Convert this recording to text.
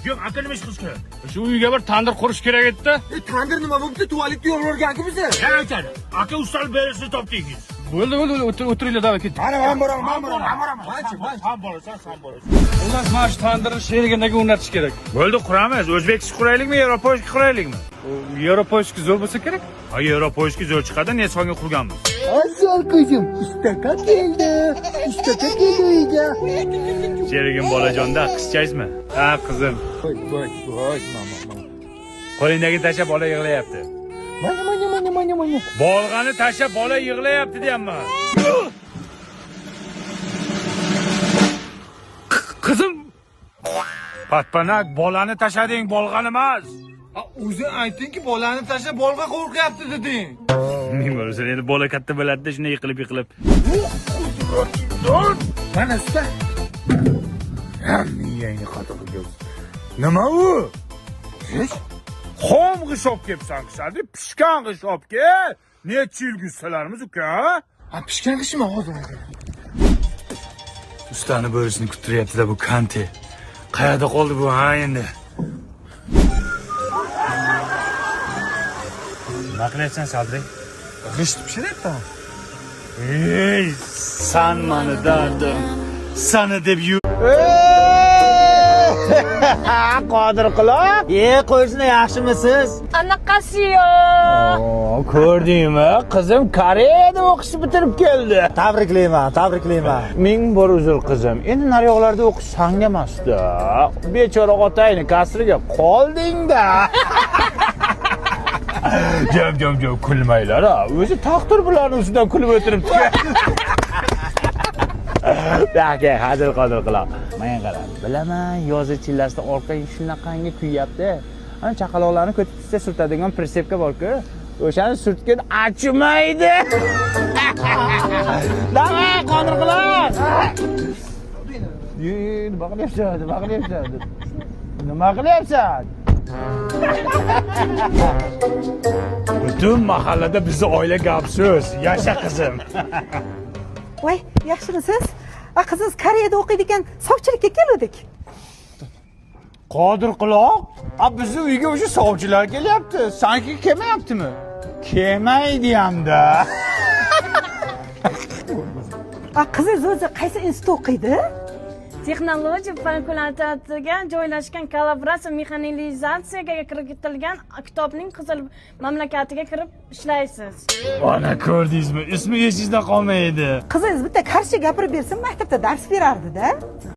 Jim, aka nima ish qilish kerak? Shu uyga bir tandir qurish kerak edi. Tandir nima bo'libdi? Tualetga yo'l o'rganki bizni. Ha, aytadi. Aka ustal berishni topdingiz. Bo'ldi, o'tiringlar, davay ketdik. Men boraman. Ham borasan, ham borasan. Xullas, mana shu tandirni sheriginaga o'rnatish kerak. Bo'ldi, quramiz. O'zbekcha quraylikmi, yevropoyskiy quraylikmi? Yevropoyskiy zo'r bo'lsa kerak. Ha, yevropoyskiy zo'r chiqadi, Nesonga qurganmiz. Azar qizim, ustaka keldi. Uyga. Sherigim bolajonda qizchaysizmi? Ha, qizim. Voy, mama. Qo'lingdagi tashlab bola yig'layapti. Mana. Bolg'ani tashlab bola yig'layapti deyapman. Qizim, Patpanak, bolani tashlading, bolg'ani emas. o'zing aytdingki, bolani tashlab bolga qo'rqyapti deding. Men bo'lsa, endi bola katta bo'ladi-da, shunday yiqilib. Mana usta. Miyangni qatig'iga. Nima u? Hech? Xom g'ishop kelibsan qisadi, pishgan g'ishopga. Necha yil gussalarimiz uka? Ha, pishgan qishmi hozir? Ustani bo'lishini kuttiryapti-da bu Kante. Qayerda qoldi bu ha endi? Nima qilyapsan, Sadri? G'isht pishiryapman. Ey, san mani dardim. Sani deb Qodir quloq. Qo'shni yaxshimisiz? Anaqasiyo. Ko'rdingmi? Qizim Koreyada o'qishni bitirib keldi. Tabriklayman. Ming bor uzr qizim. Endi naryoqlarda o'qish sanga emasda. Bechora otangni kasriga qolding-da. Jam, kulmanglar. O'zi taqdir bularning ustidan kulib o'tiribdi. Aka, hazil qodir quloq. Men qara, bilaman, yozi chillasida orqang shunaqangi kuyyapti. Ana chaqaloqlarni ko'titsa surtadigan pritsepka bor-ku. O'shani surtgan achimaydi. Davay, qodir quloq. Nima qilyapsan? Butun mahallada bizni oila gap-so'z. Yasha qizim. Voy, yaxshimisiz? Qizingiz Koreyada o'qiydi ekan, sovchilikka keldik. Qodir quloq, bizni uyga o'sha sovchilar kelyapti. Sanki kelmayaptimi? Kelmaydi hamda. Qizingiz o'zi qaysi institutda o'qiydi? Texnologiya fakultetiga joylashgan kollaboratsiya mexanizatsiyaga kiritilgan kitobning qizil mamlakatiga kirib ishlaysiz. Ana ko'rdingizmi? Ismi esingizda qolmaydi. Qizingiz bitta qarshi gapirib bersin, maktabda dars berardi-da.